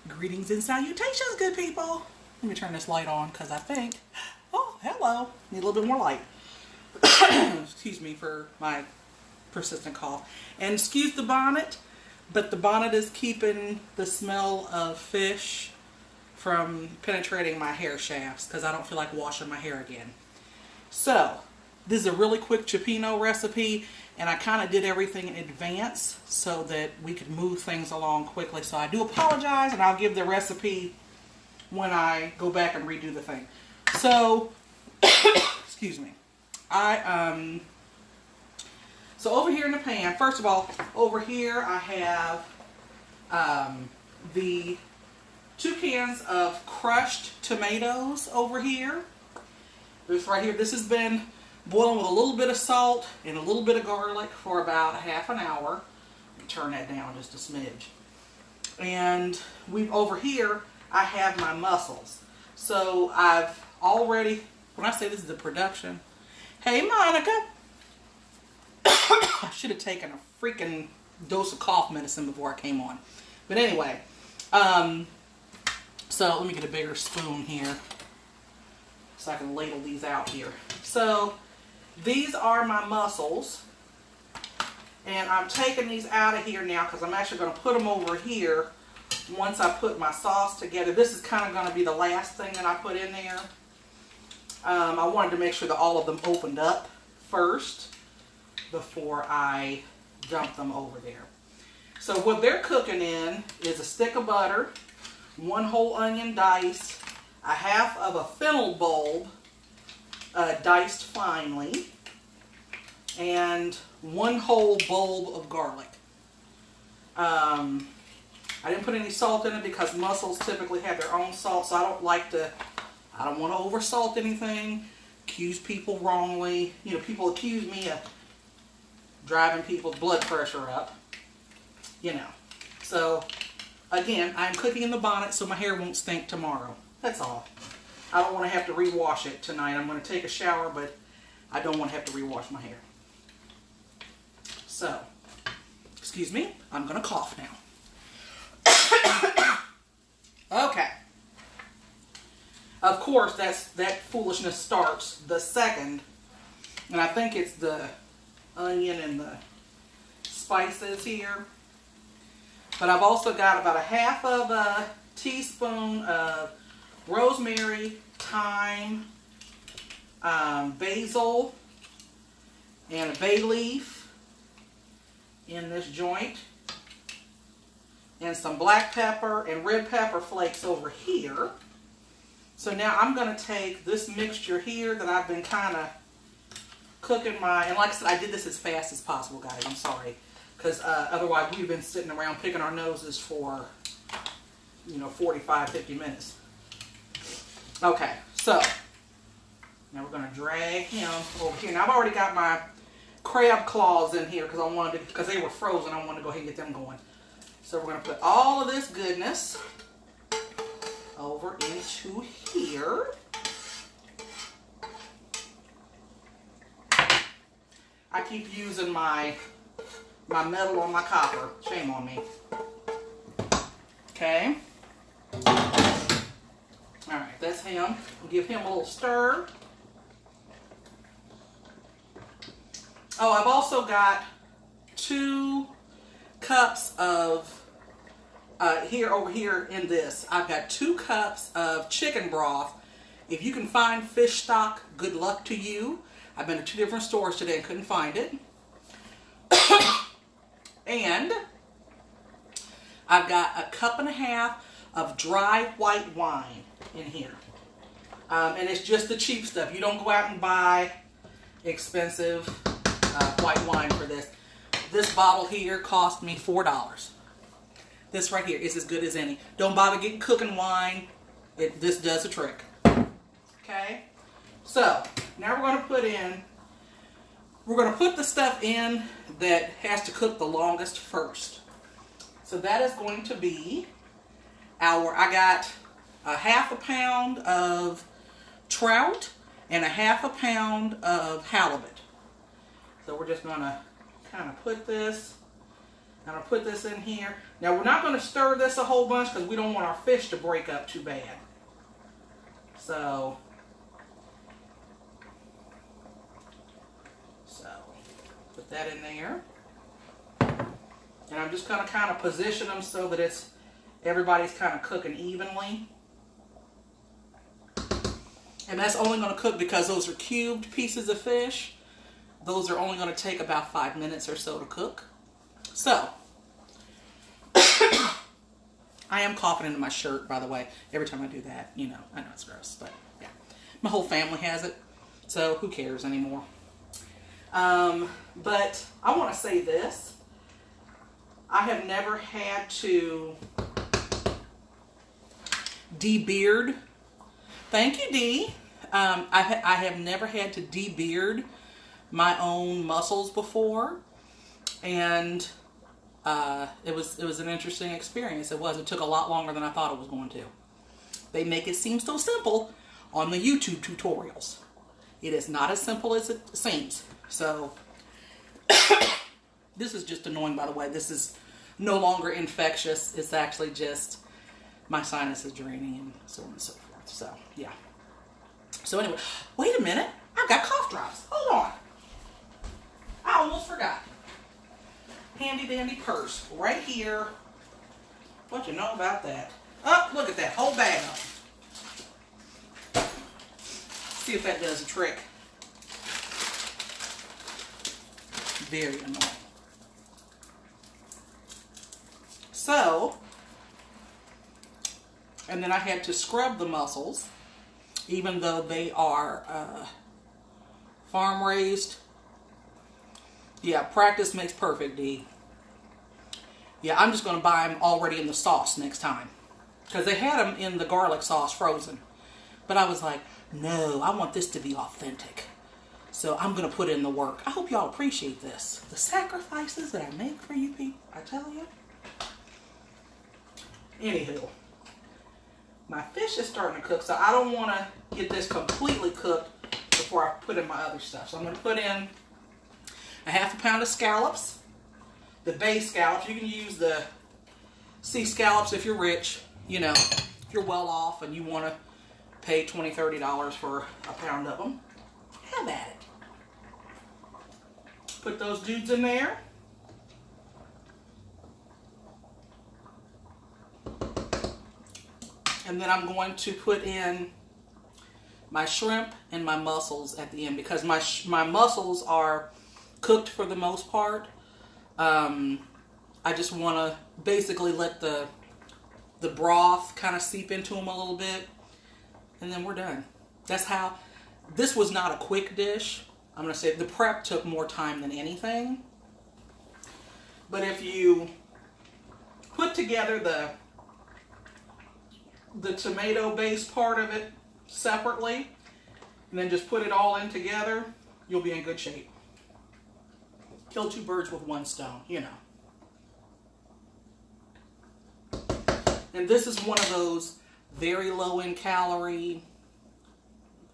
Greetings and salutations, good people. Let me turn this light on because I think, oh, hello. Need a little bit more light. Excuse me for my persistent cough. And excuse the bonnet, but the bonnet is keeping the smell of fish from penetrating my hair shafts because I don't feel like washing my hair again. So, this is a really quick Ciopinno recipe, and I kind of did everything in advance so that we could move things along quickly. So I do apologize, and I'll give the recipe when I go back and redo the thing. So, excuse me. So over here in the pan, first of all, over here I have the 2 cans of crushed tomatoes over here. This right here, this has been boiling with a little bit of salt and a little bit of garlic for about half an hour. Let me turn that down just a smidge. And over here, I have my mussels. So I've already, when I say this is the production, hey Monica, I should have taken a freaking dose of cough medicine before I came on. But anyway, so let me get a bigger spoon here so I can ladle these out here. So these are my mussels, and I'm taking these out of here now because I'm actually going to put them over here once I put my sauce together. This is kind of going to be the last thing that I put in there. I wanted to make sure that all of them opened up first before I dump them over there. So what they're cooking in is a stick of butter, 1 whole onion diced, a half of a fennel bulb diced finely, and 1 whole bulb of garlic. I didn't put any salt in it because mussels typically have their own salt, so I don't want to over salt anything, accuse people wrongly. You know, people accuse me of driving people's blood pressure up, you know. So, again, I'm cooking in the bonnet so my hair won't stink tomorrow. That's all. I don't want to have to rewash it tonight. I'm going to take a shower, but I don't want to have to rewash my hair. So, excuse me, I'm going to cough now. Okay. Of course, that foolishness starts the second, and I think it's the onion and the spices here. But I've also got about a half of a teaspoon of rosemary, thyme, basil, and a bay leaf in this joint, and some black pepper and red pepper flakes over here. So now I'm going to take this mixture here that I've been kind of cooking and like I said, I did this as fast as possible, guys. I'm sorry. Because otherwise we've been sitting around picking our noses for, 45, 50 minutes. Okay, so now we're going to drag him over here. Now I've already got my crab claws in here because they were frozen. I wanted to go ahead and get them going. So we're going to put all of this goodness over into here. I keep using my metal on my copper. Shame on me. Okay. Alright, that's him. We'll give him a little stir. Oh, I've also got 2 cups of, over here in this, I've got 2 cups of chicken broth. If you can find fish stock, good luck to you. I've been to 2 different stores today and couldn't find it. And I've got a 1.5 cups of dry white wine in here. And it's just the cheap stuff. You don't go out and buy expensive white wine for this. This bottle here cost me $4. This right here is as good as any. Don't bother getting cooking wine. This does the trick. Okay? So, now we're going to put the stuff in that has to cook the longest first. So that is going to be I got a 1/2 pound of trout and a 1/2 pound of halibut. So we're just going to kind of put this in here. Now we're not going to stir this a whole bunch because we don't want our fish to break up too bad. So put that in there. And I'm just going to kind of position them so that everybody's kind of cooking evenly. And that's only going to cook because those are cubed pieces of fish. Those are only going to take about 5 minutes or so to cook. So, I am coughing into my shirt, by the way. Every time I do that, you know, I know it's gross, but yeah. My whole family has it, so who cares anymore? But I want to say this. I have never had to de-beard. Thank you, Dee. I have never had to de-beard my own mussels before, and it was an interesting experience. It took a lot longer than I thought it was going to. They make it seem so simple on the YouTube tutorials. It is not as simple as it seems. So this is just annoying, by the way. This is no longer infectious. It's actually just my sinus is draining and so on and so forth. So yeah. So anyway, wait a minute. I've got cough drops. Hold on. I almost forgot. Handy dandy purse right here. What you know about that? Oh, look at that whole bag of them. See if that does the trick. Very annoying. So, and then I had to scrub the mussels, even though they are farm raised. Yeah, practice makes perfect, Dee. Yeah, I'm just going to buy them already in the sauce next time. Because they had them in the garlic sauce frozen. But I was like, no, I want this to be authentic. So I'm going to put in the work. I hope y'all appreciate this. The sacrifices that I make for you people, I tell you. Anywho, my fish is starting to cook, so I don't want to get this completely cooked before I put in my other stuff. So I'm going to put in a half a pound of scallops, the bay scallops. You can use the sea scallops if you're rich, you know, if you're well off and you want to pay $20, $30 for a pound of them. Have at it. Put those dudes in there. And then I'm going to put in my shrimp and my mussels at the end because my mussels are cooked for the most part. I just want to basically let the broth kind of seep into them a little bit, and then we're done. That's how. This was not a quick dish. I'm going to say the prep took more time than anything. But if you put together the tomato-based part of it separately, and then just put it all in together, you'll be in good shape. Kill two birds with one stone, you know. And this is one of those very low in calorie,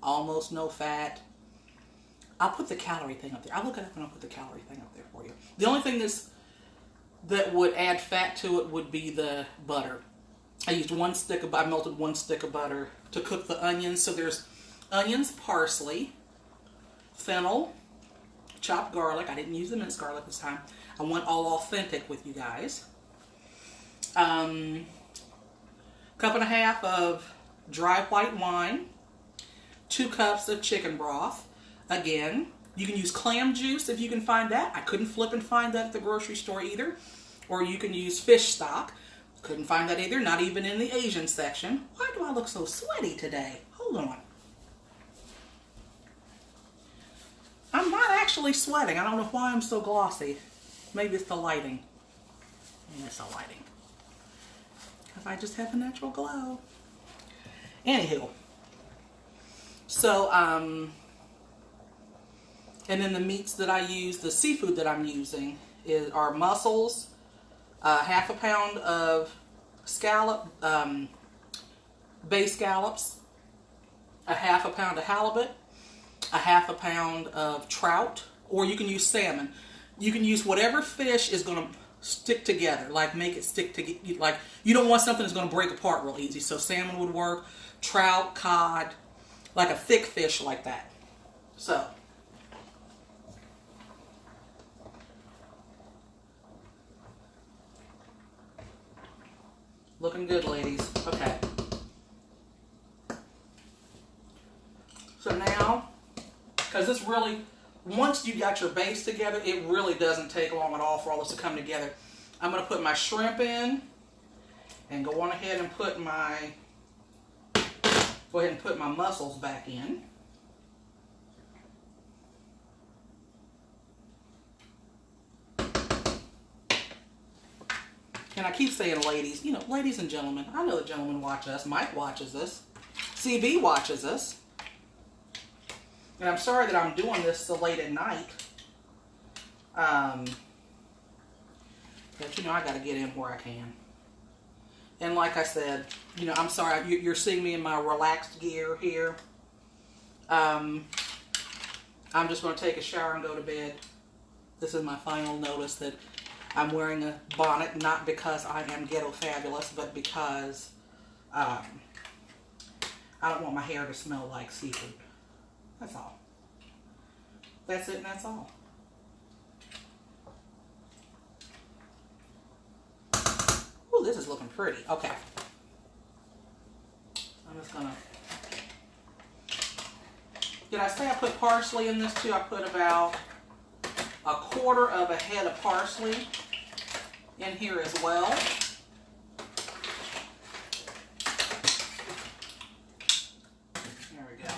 almost no fat. I'll put the calorie thing up there. I'll look it up and I'll put the calorie thing up there for you. The only thing that would add fat to it would be the butter. I melted 1 stick of butter to cook the onions. So there's onions, parsley, fennel, chopped garlic. I didn't use the minced garlic this time. I went all authentic with you guys. Cup and a half of dry white wine. 2 cups of chicken broth. Again, you can use clam juice if you can find that. I couldn't flip and find that at the grocery store either. Or you can use fish stock. Couldn't find that either, not even in the Asian section. Why do I look so sweaty today? Hold on. I'm not actually sweating. I don't know why I'm so glossy. Maybe it's the lighting. Maybe it's the lighting. Because I just have a natural glow. Anywho. So, and then the meats that I use, the seafood that I'm using are mussels, half a pound of bay scallops, a half a pound of halibut, a half a pound of trout, or you can use salmon. You can use whatever fish is going to stick together. Like make it stick together. Like you don't want something that's going to break apart real easy. So salmon would work, trout, cod, like a thick fish like that. So. Looking good, ladies. Okay. So now, because this really, once you got your base together, it really doesn't take long at all for all this to come together. I'm going to put my shrimp in and go on ahead and put my, mussels back in. And I keep saying ladies, you know, ladies and gentlemen. I know the gentlemen watch us. Mike watches us. CB watches us. And I'm sorry that I'm doing this so late at night. But, you know, I got to get in where I can. And like I said, you know, I'm sorry. You're seeing me in my relaxed gear here. I'm just going to take a shower and go to bed. This is my final notice that I'm wearing a bonnet, not because I am ghetto fabulous, but because I don't want my hair to smell like seafood. That's all. That's it and that's all. Ooh, this is looking pretty. Okay. I'm just gonna... Did I say I put parsley in this too? I put about a quarter of a head of parsley in here as well. There we go.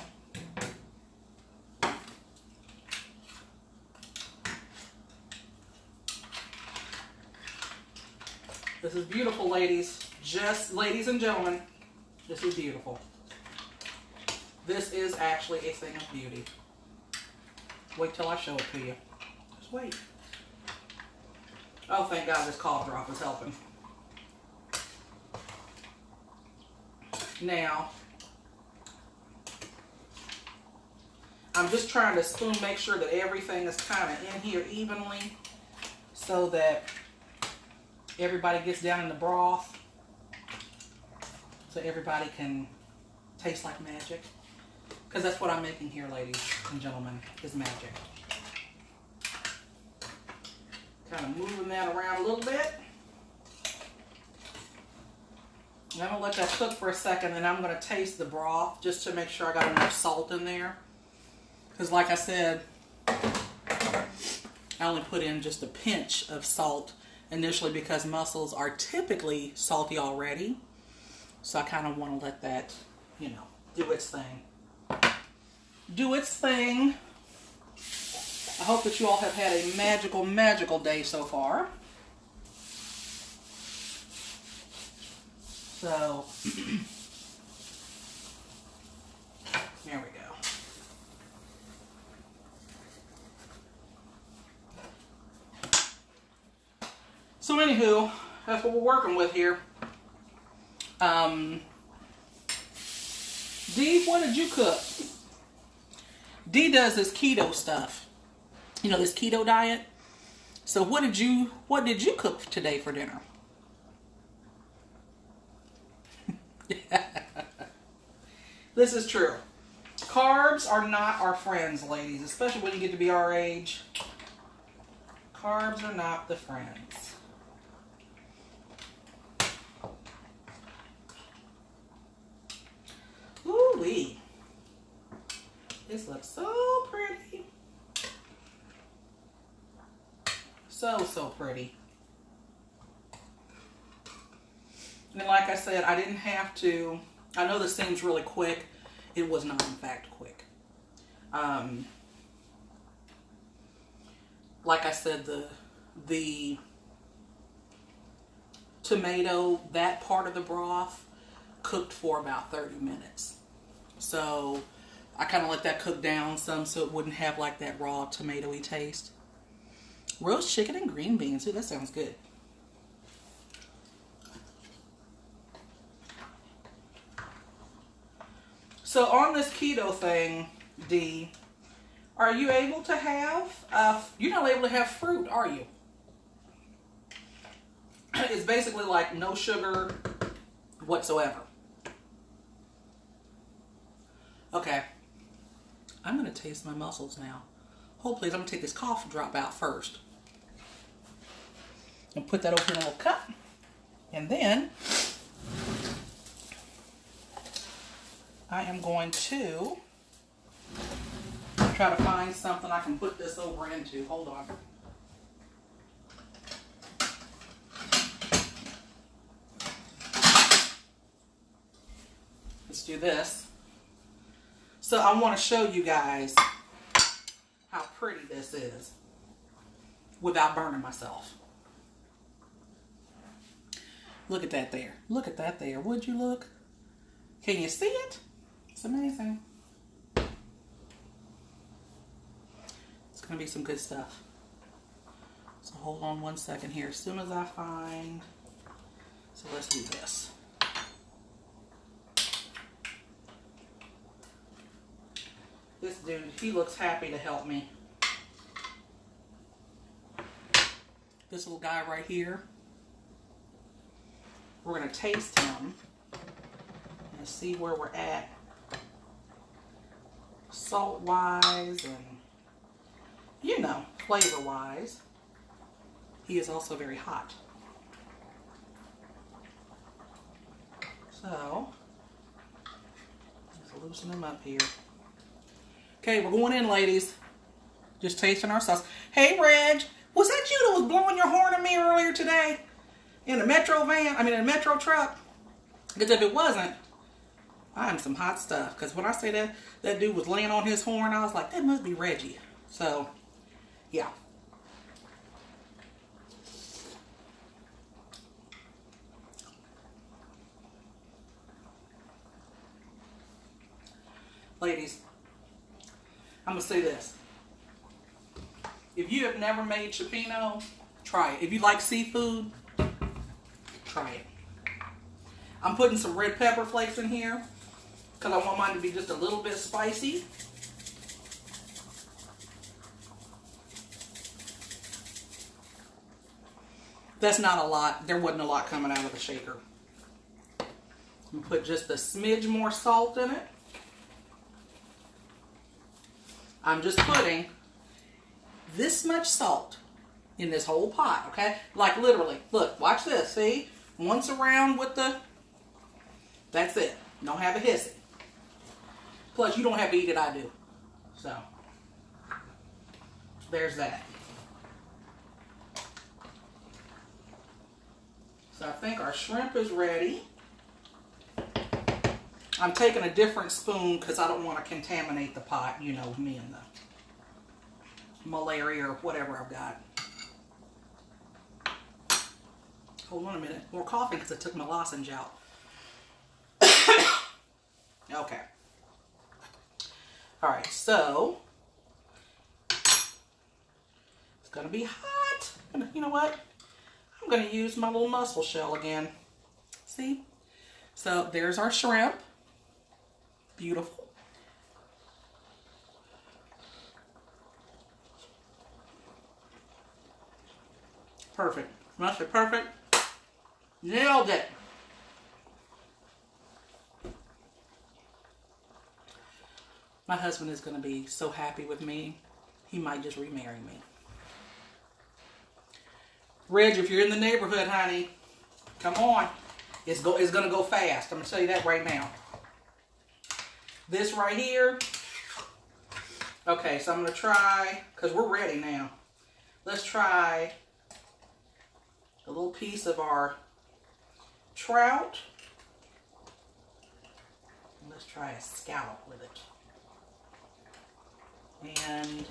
This is beautiful, ladies. Just, ladies and gentlemen, this is beautiful. This is actually a thing of beauty. Wait till I show it to you. Just wait. Oh, thank God this cough drop is helping. Now, I'm just trying to spoon make sure that everything is kind of in here evenly so that everybody gets down in the broth so everybody can taste like magic. Because that's what I'm making here, ladies and gentlemen, is magic. Kind of moving that around a little bit. And I'm going to let that cook for a second, and I'm going to taste the broth just to make sure I got enough salt in there. Because like I said, I only put in just a pinch of salt initially because mussels are typically salty already. So I kind of want to let that, you know, do its thing. Do its thing. I hope that you all have had a magical, magical day so far. So, there we go. So anywho, that's what we're working with here. Dee, what did you cook? Dee does this keto stuff. You know, this keto diet. So what did you cook today for dinner? This is true. Carbs are not our friends, ladies, especially when you get to be our age. Carbs are not the friends. Ooh-wee. This looks so pretty. So, so pretty. And like I said, I didn't have to, I know this seems really quick. It was not, in fact, quick. Like I said, the tomato, that part of the broth, cooked for about 30 minutes. So I kind of let that cook down some so it wouldn't have like that raw tomatoey taste. Roast chicken and green beans. Ooh, that sounds good. So on this keto thing, Dee, are you able to have, you're not able to have fruit, are you? bonnet is basically like no sugar whatsoever. Okay, I'm gonna taste my mussels now. Hopefully, I'm gonna take this cough drop out first. And put that over in a little cup. And then I am going to try to find something I can put this over into. Hold on. Let's do this. So I want to show you guys how pretty this is without burning myself. Look at that there. Look at that there. Would you look? Can you see it? It's amazing. It's going to be some good stuff. So hold on one second here. As soon as I find... So let's do this. This dude, he looks happy to help me. This little guy right here. We're going to taste him and see where we're at salt-wise and, you know, flavor-wise. He is also very hot. So, let's loosen him up here. Okay, we're going in, ladies. Just tasting our sauce. Hey, Reg, was that you that was blowing your horn at me earlier today? In a metro van? I mean, in a metro truck? Because if it wasn't, I am some hot stuff. Because when I say that dude was laying on his horn, I was like, that must be Reggie. So, yeah. Ladies, I'm going to say this. If you have never made Ciopinno, try it. If you like seafood, try it. I'm putting some red pepper flakes in here because I want mine to be just a little bit spicy. That's not a lot. There wasn't a lot coming out of the shaker. I'm going to put just a smidge more salt in it. I'm just putting this much salt in this whole pot, okay? Like literally, look, watch this, see? Once around with the, that's it. Don't have a hissing. Plus, you don't have to eat it, I do. So, there's that. So I think our shrimp is ready. I'm taking a different spoon because I don't want to contaminate the pot. You know, me and the malaria or whatever I've got. Hold on a minute. More coughing because I took my lozenge out. Okay. Alright, so it's going to be hot. You know what? I'm going to use my little mussel shell again. See? So there's our shrimp. Beautiful. Perfect. Must be perfect. Nailed it. My husband is going to be so happy with me. He might just remarry me. Reg, if you're in the neighborhood, honey, come on. It's going to go fast. I'm going to tell you that right now. This right here. Okay, so I'm going to try, because we're ready now. Let's try a little piece of our trout. And let's try a scallop with it. And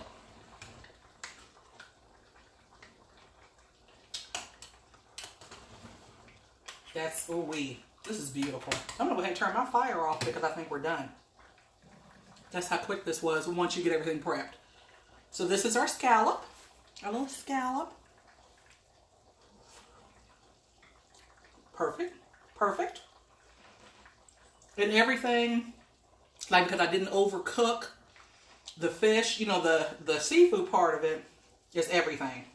that's, ooh-wee. This is beautiful. I'm going to go ahead and turn my fire off because I think we're done. That's how quick this was once you get everything prepped. So this is our scallop. Our little scallop. Perfect. Perfect. And everything, like because I didn't overcook the fish, you know, the seafood part of it is everything.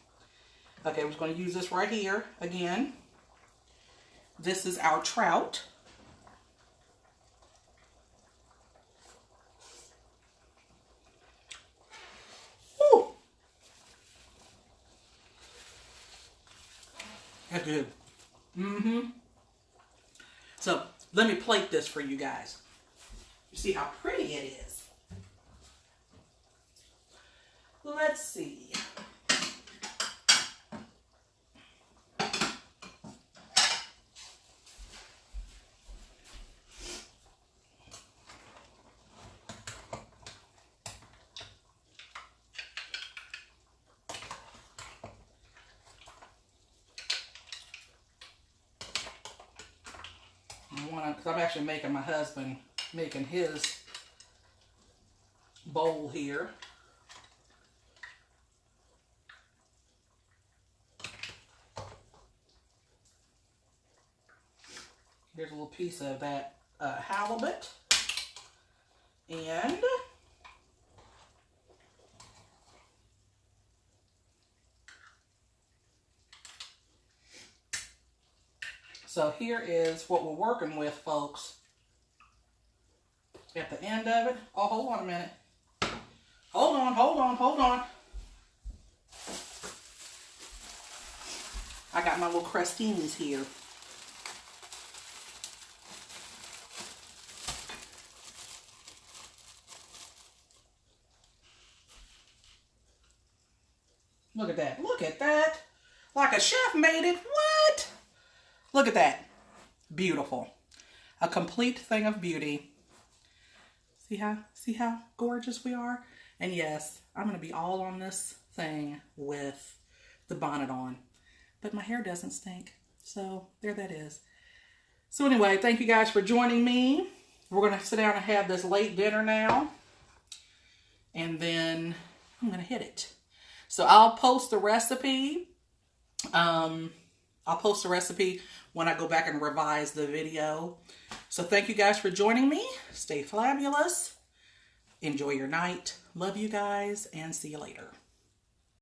Okay, I'm just going to use this right here again. This is our trout. Woo! That's good. So let me plate this for you guys. You see how pretty it is. Let's see. Because I'm actually making my husband making his bowl here. Here's a little piece of that halibut. And so here is what we're working with, folks. At the end of it. Oh, hold on a minute. Hold on, hold on, hold on. I got my little crostinis here. Look at that. Look at that. Like a chef made it. What? Look at that. Beautiful. A complete thing of beauty. See how gorgeous we are? And yes, I'm going to be all on this thing with the bonnet on. But my hair doesn't stink. So there that is. So anyway, thank you guys for joining me. We're going to sit down and have this late dinner now. And then I'm going to hit it. So I'll post the recipe. I'll post the recipe when I go back and revise the video. So thank you guys for joining me. Stay fabulous. Enjoy your night. Love you guys and see you later.